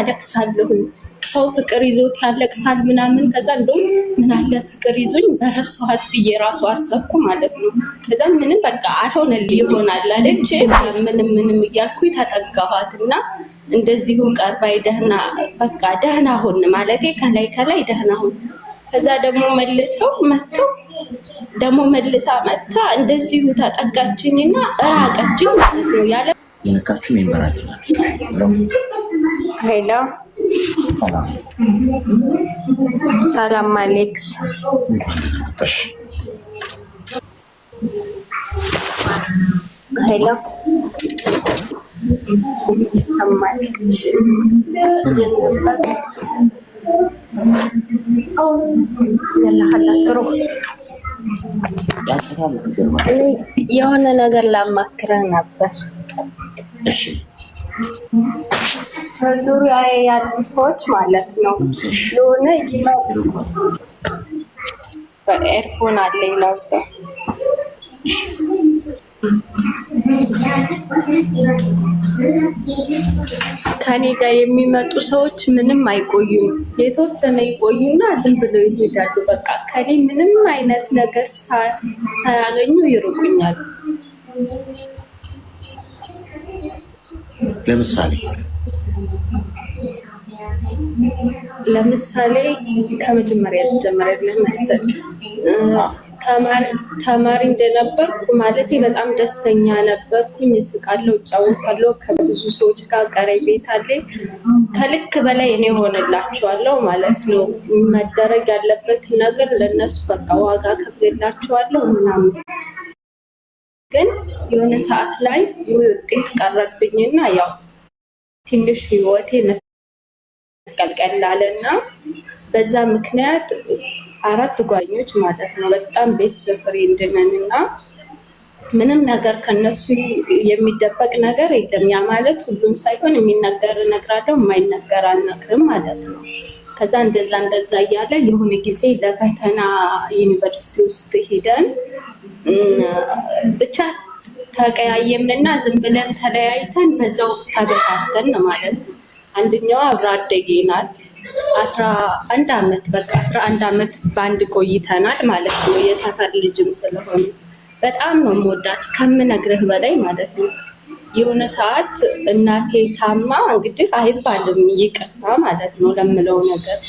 ያለቅሳለሁ። ሰው ፍቅር ይዞት ያለቅሳል ምናምን። ከዛ እንደውም ምን አለ ፍቅር ይዞኝ በረሳኋት ብዬ ራሱ አሰብኩ ማለት ነው። ከዛ ምንም በቃ አልሆነልኝ ይሆናል አለች። ምንም እያልኩኝ ተጠጋኋት እና እንደዚሁ ቀርባይ ደህና በቃ ደህና ሁን ማለቴ ከላይ ደህና ሁን። ከዛ ደግሞ መልሰው መጥተው ደግሞ መልሳ መጥታ እንደዚሁ ተጠጋችኝና ራቀችኝ ማለት ነው። ያለ የነካችሁ ሜምበራችሁ ሄሎ ሰላም አሌክስ ሄሎ ይሰማል የሆነ ነገር ላማክረህ ነበር። እሺ በዙሪያ ያሉ ሰዎች ማለት ነው የሆነ በኤርፎን አለ ይላውጣ ከኔ ጋር የሚመጡ ሰዎች ምንም አይቆዩም። የተወሰነ ይቆዩና ዝም ብለው ይሄዳሉ። በቃ ከኔ ምንም አይነት ነገር ሳያገኙ ይርቁኛል። ለምሳሌ ከመጀመሪያ ለመሰል ተማሪ እንደነበርኩ ማለቴ በጣም ደስተኛ ነበርኩኝ። እስቃለሁ፣ እጫወታለሁ፣ ከብዙ ሰዎች ጋር ቀረቤታ አለኝ። ከልክ በላይ እኔ ሆነላቸዋለሁ ማለት ነው። መደረግ ያለበትን ነገር ለነሱ በቃ ዋጋ ከፍላቸዋለሁ ምናምን። ግን የሆነ ሰዓት ላይ ውጤት ቀረብኝና ያው ትንሽ ህይወቴ መስቀልቀል አለና በዛ ምክንያት 4 ጓደኞች ማለት ነው በጣም ቤስት ፍሬንድ ነን እና ምንም ነገር ከነሱ የሚደበቅ ነገር የለም። ያ ማለት ሁሉን ሳይሆን የሚነገር እነግራለሁ፣ የማይነገር አልነግርም ማለት ነው። ከዛ እንደዛ እያለ የሆነ ጊዜ ለፈተና ዩኒቨርሲቲ ውስጥ ሄደን ብቻ ተቀያየምንና ዝም ብለን ተለያይተን በዛው ተበታተን ማለት ነው። አንደኛዋ አብራ አደጌ ናት። 11 ዓመት በቃ 11 ዓመት ባንድ ቆይተናል ማለት ነው። የሰፈር ልጅም ስለሆነች በጣም ነው የምወዳት ከምነግርህ በላይ ማለት ነው። የሆነ ሰዓት እናቴ ታማ እንግዲህ አይባልም ይቅርታ ማለት ነው ለምለው ነገር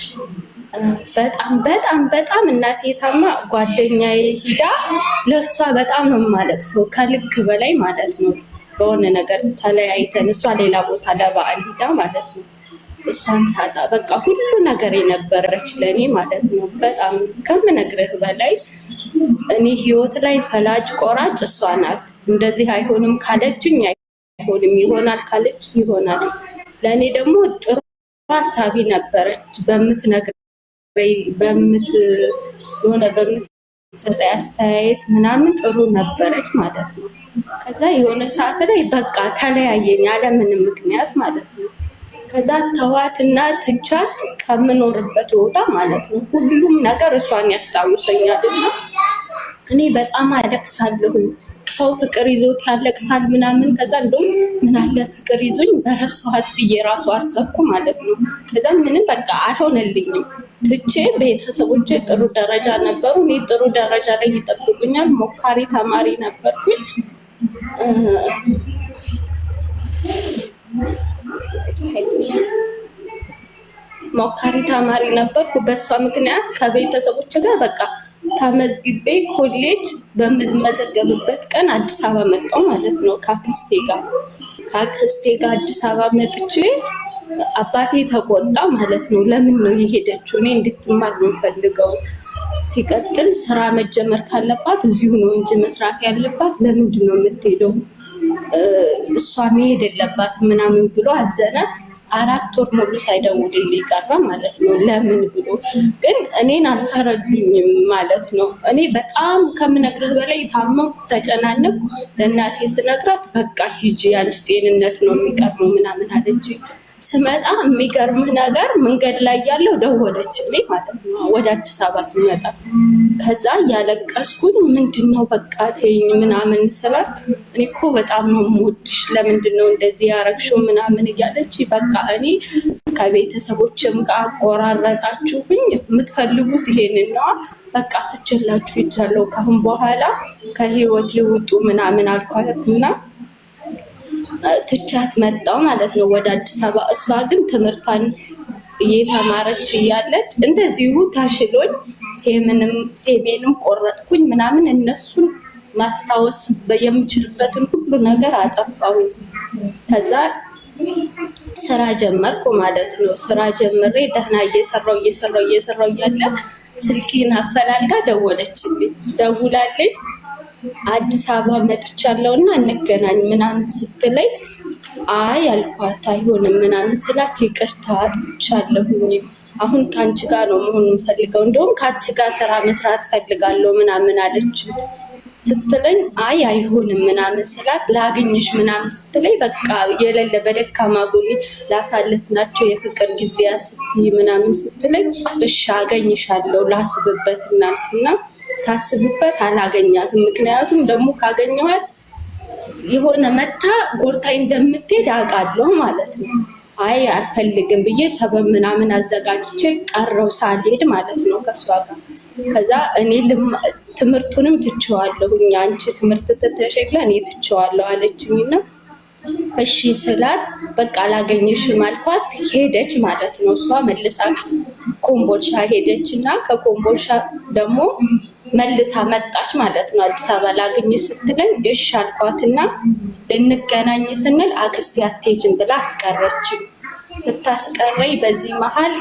በጣም እናቴ ታማ ጓደኛዬ ሂዳ ለእሷ በጣም ነው የማለቅሰው ከልክ በላይ ማለት ነው። በሆነ ነገር ተለያይተን እሷ ሌላ ቦታ ለበዓል ሂዳ ማለት ነው። እሷን ሳጣ በቃ ሁሉ ነገር የነበረች ለእኔ ማለት ነው። በጣም ከምነግርህ በላይ እኔ ህይወት ላይ ፈላጭ ቆራጭ እሷ ናት። እንደዚህ አይሆንም ካለችኝ አይሆንም፣ ይሆናል ካለች ይሆናል። ለእኔ ደግሞ ጥሩ ሀሳቢ ነበረች። በምትሰጠኝ አስተያየት ምናምን ጥሩ ነበረች ማለት ነው። ከዛ የሆነ ሰዓት ላይ በቃ ተለያየን ያለምንም ምክንያት ማለት ነው። ከዛ ተዋትና ትቻት ከምኖርበት ቦታ ማለት ነው ሁሉም ነገር እሷን ያስታውሰኛል እና እኔ በጣም አለቅሳለሁ። ሰው ፍቅር ይዞት ያለቅሳል ምናምን። ከዛ እንደውም ምን አለ ፍቅር ይዞኝ በረሳኋት ብዬ ራሱ አሰብኩ ማለት ነው። ከዛ ምንም በቃ አልሆነልኝም። ትቼ ቤተሰቦቼ ጥሩ ደረጃ ነበሩ። እኔ ጥሩ ደረጃ ላይ ይጠብቁኛል። ሞካሪ ተማሪ ነበርኩኝ። ሞካሪ ተማሪ ነበርኩ። በሷ ምክንያት ከቤተሰቦች ጋር በቃ ተመዝግቤ ኮሌጅ በምመዘገብበት ቀን አዲስ አበባ መጣሁ ማለት ነው። ከአክስቴ ጋር አዲስ አበባ መጥቼ አባቴ ተቆጣ ማለት ነው። ለምን ነው የሄደችው? እኔ እንድትማር ነው ፈልገው። ሲቀጥል ስራ መጀመር ካለባት እዚሁ ነው እንጂ መስራት ያለባት ለምንድን ነው የምትሄደው? እሷ መሄድ የለባትም ምናምን ብሎ አዘነ። 4 ወር ሙሉ ሳይደውልልኝ ቀረ ማለት ነው። ለምን ብሎ ግን እኔን አልተረዱኝም ማለት ነው። እኔ በጣም ከምነግርህ በላይ ታመምኩ፣ ተጨናነኩ። ለእናቴ ስነግራት በቃ ሂጂ አንቺ ጤንነት ነው የሚቀርመው ምናምን አለች። ስመጣ የሚገርምህ ነገር መንገድ ላይ ያለው ደወለችልኝ ማለት ነው። ወደ አዲስ አበባ ስመጣ ከዛ ያለቀስኩኝ ምንድነው በቃ ተይኝ ምናምን ስላት እኔ እኮ በጣም ነው የምወድሽ ለምንድነው እንደዚህ ያረግሽው ምናምን እያለች በቃ እኔ ከቤተሰቦችም ጋር አቆራረጣችሁኝ። የምትፈልጉት ይሄንን ነው። በቃ ትችላችሁ ይቻለው ካሁን በኋላ ከህይወቴ ውጡ ምናምን አልኳትና ትቻት መጣው ማለት ነው ወደ አዲስ አበባ። እሷ ግን ትምህርቷን እየተማረች እያለች እንደዚሁ ታሽሎኝ ሴሜንም ቆረጥኩኝ ምናምን እነሱን ማስታወስ የምችልበትን ሁሉ ነገር አጠፋሁኝ። ከዛ ስራ ጀመርኩ ማለት ነው። ስራ ጀምሬ ደህና እየሰራው እያለ ስልኬን አፈላልጋ ደወለችልኝ። ደውላልኝ አዲስ አበባ መጥቻለሁና እንገናኝ ምናምን ስትለኝ አይ አልኳት። አይሆንም ምናምን ስላት ይቅርታ አጥፍቻለሁኝ፣ አሁን ከአንቺ ጋር ነው መሆን የምፈልገው፣ እንደውም ከአንቺ ጋር ስራ መስራት ፈልጋለሁ ምናምን አለች። ስትለኝ አይ አይሆንም ምናምን ስላት ላግኝሽ ምናምን ስትለኝ በቃ የሌለ በደካማ ጎኔ ላሳለፍናቸው የፍቅር ጊዜያት ስትይ ምናምን ስትለኝ እሺ አገኝሻለሁ ላስብበት እናልኩና ሳስብበት አላገኛትም። ምክንያቱም ደግሞ ካገኘኋት የሆነ መታ ጎርታኝ እንደምትሄድ አውቃለሁ ማለት ነው። አይ አልፈልግም ብዬ ሰበብ ምናምን አዘጋጅቼ ቀረው ሳልሄድ ማለት ነው ከሷ ጋር። ከዛ እኔ ትምህርቱንም ትቼዋለሁኝ፣ አንቺ ትምህርት ትተሽላ እኔ ትቼዋለሁ አለችኝና እሺ ስላት በቃ አላገኝሽም አልኳት። ሄደች ማለት ነው። እሷ መልሳ ኮምቦልሻ ሄደች እና ከኮምቦልሻ ደግሞ መልሳ መጣች ማለት ነው አዲስ አበባ ላገኝሽ ስትለኝ እሺ አልኳትና ልንገናኝ ስንል አክስቴ አትሄጂም ብላ አስቀረችኝ። ስታስቀረኝ በዚህ መሀል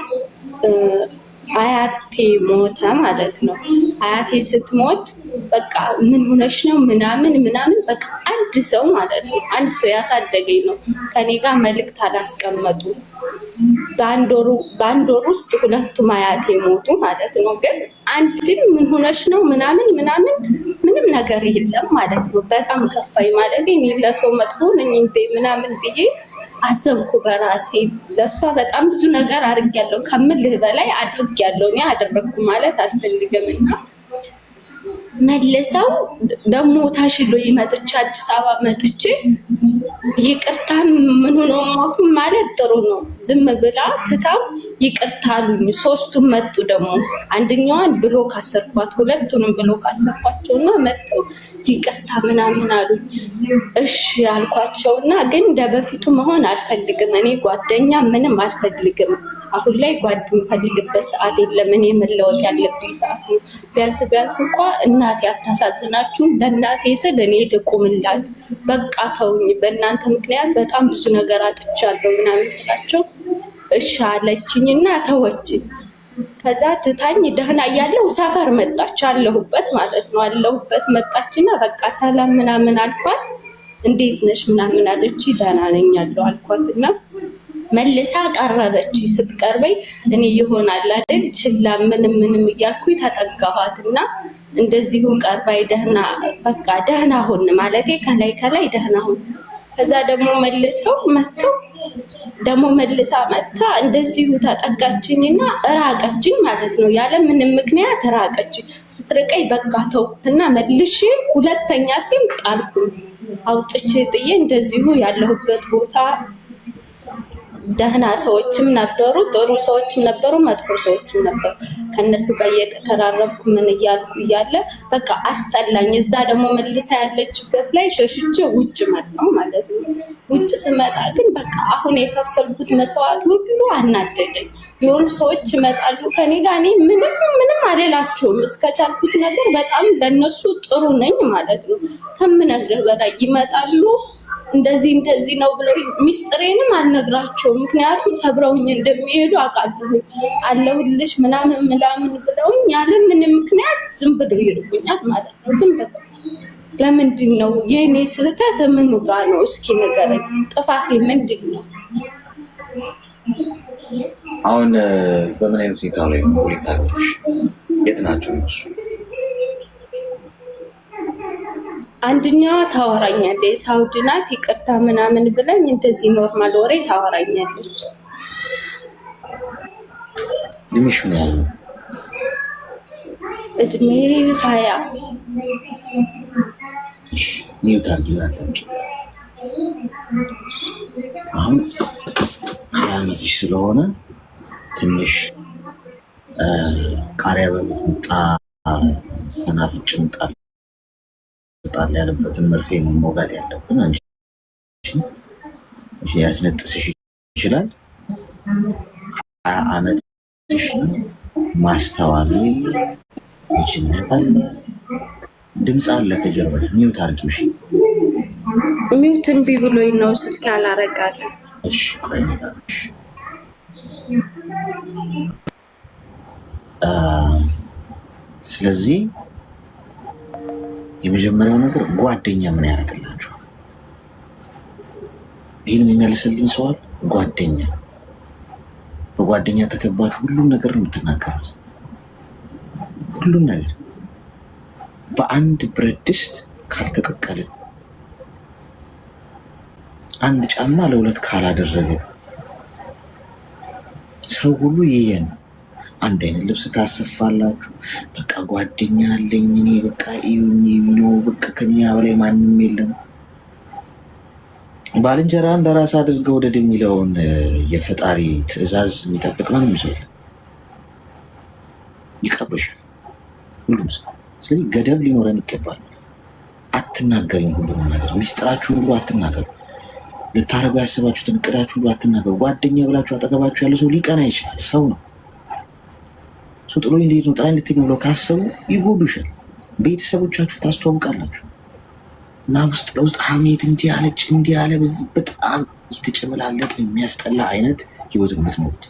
አያቴ ሞተ ማለት ነው። አያቴ ስትሞት በቃ ምን ሆነሽ ነው ምናምን በቃ አንድ ሰው ማለት ነው አንድ ሰው ያሳደገኝ ነው ከኔ ጋር መልእክት አላስቀመጡ። በአንድ ወር ውስጥ ሁለቱም አያቴ ሞቱ ማለት ነው። ግን አንድም ምን ሆነሽ ነው ምናምን ምንም ነገር የለም ማለት ነው። በጣም ከፋኝ ማለት እኔ ለሰው መጥፎ ነኝ እንዴ ምናምን ብዬ አዘንኩ በራሴ። ለሷ በጣም ብዙ ነገር አድርጌያለሁ፣ ከምልህ በላይ አድርጌያለሁ። እኔ አደረግኩ ማለት አልፈልግምና መልሰው ደግሞ ታሽሎ ይመጥቼ አዲስ አበባ መጥቼ ይቅርታ ምን ሆኖ ሞቱ ማለት ጥሩ ነው። ዝም ብላ ትታው ይቅርታ አሉኝ። ሶስቱም መጡ ደግሞ አንደኛዋን ብሎክ አሰርኳት፣ ሁለቱንም ብሎክ አሰርኳቸውና መጡ ይቅርታ ምናምን አሉኝ። እሺ አልኳቸውና ግን እንደበፊቱ መሆን አልፈልግም። እኔ ጓደኛ ምንም አልፈልግም። አሁን ላይ ጓደኛ ፈልግበት ሰዓት የለም። እኔ መለወጥ ያለብኝ ሰዓት ነው። ቢያንስ እንኳ እናቴ አታሳዝናችሁም? ለእናቴ ስል እኔ ልቁምላት፣ በቃ ተውኝ፣ በእናንተ ምክንያት በጣም ብዙ ነገር አጥቻለሁ ምናምን ስላቸው እሺ አለችኝና ተወችኝ። ከዛ ትታኝ ደህና እያለሁ ሰፈር መጣች፣ አለሁበት ማለት ነው። አለሁበት መጣችና በቃ ሰላም ምናምን አልኳት። እንዴት ነሽ ምናምን አለች። ደህና ነኝ ያለው አልኳትና መልሳ ቀረበች። ስትቀርበኝ እኔ ይሆናል አይደል ችላ ምንም እያልኩኝ ተጠጋኋትና እንደዚሁ ቀርባይ ደህና በቃ ደህና ሁን ማለቴ ከላይ ደህና ሁን። ከዛ ደግሞ መልሰው መጥተው ደግሞ መልሳ መጥታ እንደዚሁ ተጠጋችኝና እራቀችኝ ማለት ነው። ያለ ምንም ምክንያት እራቀችኝ። ስትርቀኝ በቃ ተውኩትና መልሼ ሁለተኛ ሲም ጣልኩኝ። አውጥቼ ጥዬ እንደዚሁ ያለሁበት ቦታ ደህና ሰዎችም ነበሩ፣ ጥሩ ሰዎችም ነበሩ፣ መጥፎ ሰዎችም ነበሩ። ከነሱ ጋር እየተከራረብኩ ምን እያልኩ እያለ በቃ አስጠላኝ። እዛ ደግሞ መልሳ ያለችበት ላይ ሸሽቼ ውጭ መጣሁ ማለት ነው። ውጭ ስመጣ ግን በቃ አሁን የከፈልኩት መስዋዕት ሁሉ አናደደኝ። የሆኑ ሰዎች ይመጣሉ ከኔ ጋር እኔ ምንም አልላቸውም። እስከቻልኩት ነገር በጣም ለነሱ ጥሩ ነኝ ማለት ነው። ከምነግርህ በላይ ይመጣሉ። እንደዚህ ነው ብለው ሚስጥሬንም አልነግራቸውም። ምክንያቱም ሰብረውኝ እንደሚሄዱ አውቃለሁኝ። አለሁልሽ ምናምን ብለውኝ ያለ ምንም ምክንያት ዝም ብለው ይርቁኛል ማለት ነው። ዝም ብለው ለምንድን ነው የእኔ ስህተት ምኑ ጋር ነው? እስኪ ንገረኝ፣ ጥፋቴ ምንድን ነው? አሁን በምን አይነት ሁኔታ ላይ ነው? ሁኔታዎች የት ናቸው እነሱ? አንደኛዋ ታወራኛለች፣ ሳውዲ ናት፣ ይቅርታ ምናምን ብለኝ እንደዚህ ኖርማል ወሬ ታወራኛለች። እድሜሽ ምን ያህል ነው? እድሜ 20። ኒው ታርጊና አሁን 20 ዓመትሽ አዲስ ስለሆነ ትንሽ ቃሪያ በሚጥሚጣ ሰናፍጭ ጣል ያለበትን መርፌ መውጋት ያለብን አንቺ ሊያስነጥስሽ ይችላል። 20 ዓመትሽ ማስተዋል ልጅነት አለ፣ ድምፅ አለ ከጀርባ ሚውት አድርጊው። እሺ ሚውት እምቢ ብሎኝ ነው ስልክ ያላረጋል። እሺ ቆይ ነጋሽ ስለዚህ የመጀመሪያው ነገር ጓደኛ ምን ያደርግላችኋል? ይህን የሚመልስልኝ ሰዋል። ጓደኛ በጓደኛ ተከባችሁ ሁሉም ነገር ነው የምትናገሩት። ሁሉም ነገር በአንድ ብረት ድስት ካልተቀቀልን፣ አንድ ጫማ ለሁለት ካላደረገ ሰው ሁሉ ይየን አንድ አይነት ልብስ ታሰፋላችሁ። በቃ ጓደኛ አለኝ እኔ በቃ እዩኝ ነው በቃ ከኛ በላይ ማንም የለም። ባልንጀራ እንደራስ አድርገው ወደድ የሚለውን የፈጣሪ ትዕዛዝ የሚጠብቅ ማንም ሰው የለም። ይቀብርሻል ሁሉም ሰው። ስለዚህ ገደብ ሊኖረን ይገባል። አትናገሪኝ፣ ሁሉም ነገር ሚስጥራችሁ ሁሉ አትናገሩ። ልታረጉ ያስባችሁትን እቅዳችሁ ሁሉ አትናገሩ። ጓደኛ ብላችሁ አጠገባችሁ ያለ ሰው ሊቀና ይችላል። ሰው ነው። ሰው ጥሎኝ ሊሄድ ነው ጥላኝ ልትገኝ ብለው ካሰቡ ይጎዱሻል። ቤተሰቦቻችሁ ታስተዋውቃላችሁ እና ውስጥ ለውስጥ ሀሜት እንዲህ አለች እንዲህ አለ በጣም የተጨመላለቀ የሚያስጠላ አይነት ህይወት የምትኖሩት።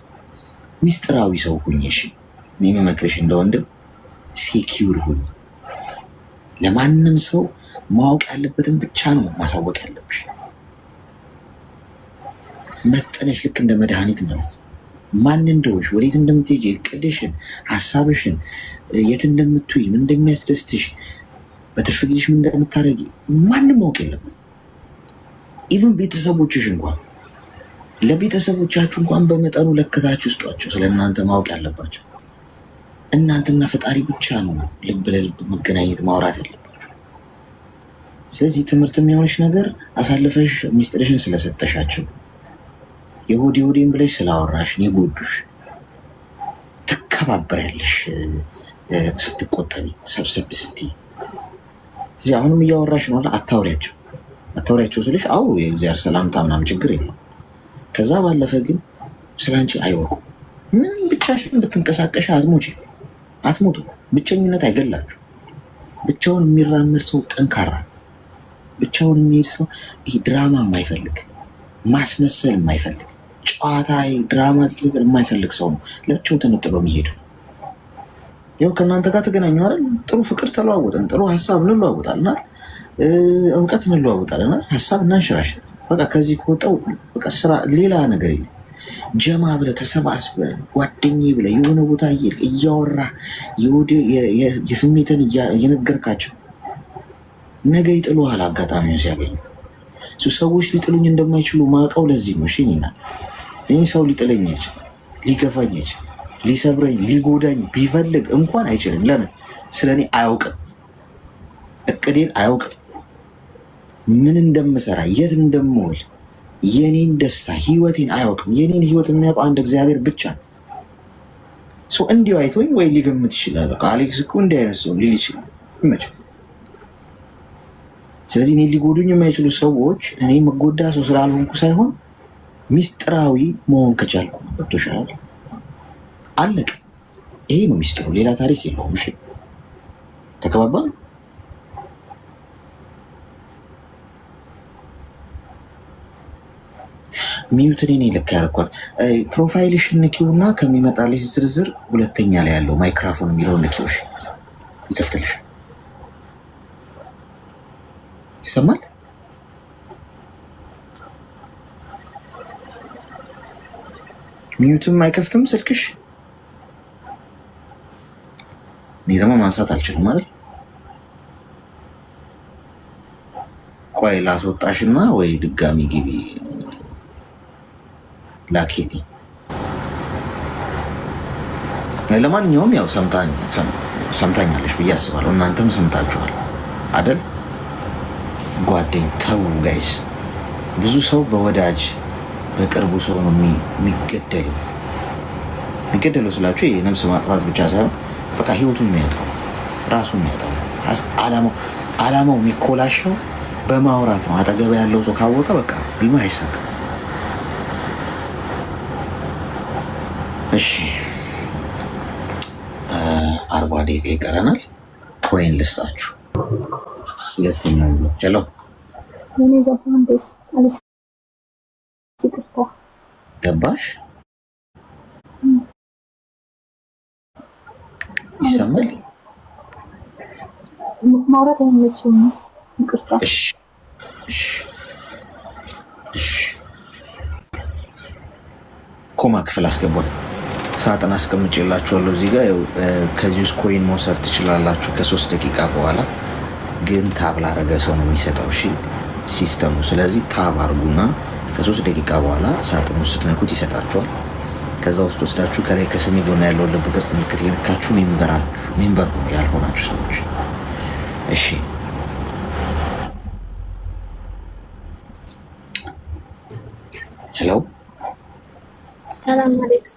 ሚስጥራዊ ሰው ሁኝ። እሺ እኔ የምመክርሽ እንደ ወንድም ሴኪውር ሁኝ። ለማንም ሰው ማወቅ ያለበትን ብቻ ነው ማሳወቅ ያለብሽ። መጠነሽ ልክ እንደ መድኃኒት ማለት ነው። ማን እንደሆንሽ፣ ወዴት እንደምትሄጂ፣ እቅድሽን፣ ሀሳብሽን፣ የት እንደምትውይ፣ ምን እንደሚያስደስትሽ፣ በትርፍ ጊዜሽ ምን እንደምታደርጊ ማንም ማወቅ የለበት። ኢቭን ቤተሰቦችሽ እንኳን ለቤተሰቦቻችሁ እንኳን በመጠኑ ለክታችሁ ስጧቸው። ስለ እናንተ ማወቅ ያለባቸው እናንተና ፈጣሪ ብቻ ነው። ልብ ለልብ መገናኘት ማውራት ያለባቸው። ስለዚህ ትምህርት የሚሆንሽ ነገር አሳልፈሽ ሚስጥርሽን ስለሰጠሻቸው የሆድ የሆዴን ብለሽ ስላወራሽ የጎዱሽ ትከባበሪያለሽ። ስትቆጠቢ ሰብሰብ ስትይ እዚህ አሁንም እያወራሽ ነው። አታውሪያቸው ስልሽ አዎ የእግዚአብሔር ሰላምታ ምናምን ችግር የለው። ከዛ ባለፈ ግን ስለ አንቺ አይወቁ። ምንም ብቻሽን ብትንቀሳቀሽ አትሞቱ። ብቸኝነት አይገላችሁ። ብቻውን የሚራመድ ሰው ጠንካራ፣ ብቻውን የሚሄድ ሰው ይሄ ድራማ የማይፈልግ ማስመሰል የማይፈልግ ጨዋታ ድራማቲክ ነገር የማይፈልግ ሰው ነው ለብቻው ተነጥሎ የሚሄደው። ያው ከእናንተ ጋር ተገናኙ አይደል? ጥሩ ፍቅር ተለዋወጠን፣ ጥሩ ሀሳብ እንለዋወጣልና እውቀት እንለዋወጣልና ሀሳብ እናንሽራሽ። በቃ ከዚህ ከወጣው በቃ ስራ ሌላ ነገር የለም። ጀማ ብለህ ተሰባስበህ ጓደኛዬ ብለህ የሆነ ቦታ እየሄድክ እያወራህ የስሜትን እየነገርካቸው ነገ ይጥሉሃል። አጋጣሚውን ሲያገኙ ሰዎች ሊጥሉኝ እንደማይችሉ ማውቀው ለዚህ ነው። እሺ ናት ይህ ሰው ሊጥለኝ አይችል፣ ሊገፋኝ አይችል፣ ሊሰብረኝ ሊጎዳኝ ቢፈልግ እንኳን አይችልም። ለምን? ስለ እኔ አያውቅም፣ እቅዴን አያውቅም፣ ምን እንደምሰራ የት እንደምውል የኔን ደስታ ህይወቴን አያውቅም። የኔን ህይወት የሚያውቀው አንድ እግዚአብሔር ብቻ ነው። ሰው እንዲሁ አይቶኝ ወይ ሊገምት ይችላል። በቃ አሌክስ እኮ እንዲህ አይነት ሰው ሊል ይችላል። ይመችል። ስለዚህ እኔ ሊጎዱኝ የማይችሉ ሰዎች እኔ መጎዳ ሰው ስላልሆንኩ ሳይሆን ሚስጥራዊ መሆን ከቻልኩ ገብቶሻል። አለቀ። ይሄ ነው ሚስጥሩ፣ ሌላ ታሪክ የለውም። እሺ ተከባባል። ሚዩትን እኔ ልክ ያደረኳት ፕሮፋይልሽን ንኪውና ከሚመጣልሽ ዝርዝር ሁለተኛ ላይ ያለው ማይክሮፎን የሚለውን ንኪውሽ ይከፍትልሽ። ይሰማል? ሚዩትም አይከፍትም ስልክሽ። እኔ ደግሞ ማንሳት አልችልም ማለት ቆይ ላስወጣሽና ወይ ድጋሚ ግቢ ላኪልኝ። ለማንኛውም ያው ሰምታኛለሽ ብዬ አስባለሁ። እናንተም ሰምታችኋል አደል? ጓደኝ ተው ጋይስ። ብዙ ሰው በወዳጅ በቅርቡ ሰው ነው የሚገደለው ስላችሁ የነፍስ ማጥፋት ብቻ ሳይሆን በቃ ህይወቱን የሚያጣው ራሱን የሚያጣው አላማው የሚኮላሸው በማውራት ነው። አጠገብ ያለው ሰው ካወቀ በቃ ህልሙ አይሳካም። እሺ 40 ደቂቃ ይቀረናል። ኮይን ልስጣችሁ። ሁለተኛ ሄሎ ገባሽ? ይሰማል? ማውራት አይመችም። ይቅርታ። እሺ ኮማ ክፍል አስገቧት። ሳጥን አስቀምጬላችኋለሁ እዚህ ጋር። ከዚህ ውስጥ ኮይን መውሰድ ትችላላችሁ ከ3 ደቂቃ በኋላ። ግን ታብ ላረገ ሰው ነው የሚሰጠው እሺ ሲስተሙ። ስለዚህ ታብ አርጉና ከ3 ደቂቃ በኋላ ሳጥኑ ስትነኩት ይሰጣችኋል። ከዛ ውስጥ ወስዳችሁ ከላይ ከስሜ ጎና ያለውን ልብ ቅርጽ ምልክት የነካችሁ ሜምበር ያልሆናችሁ ሰዎች እሺ። ሄሎ ሰላም አሌክስ።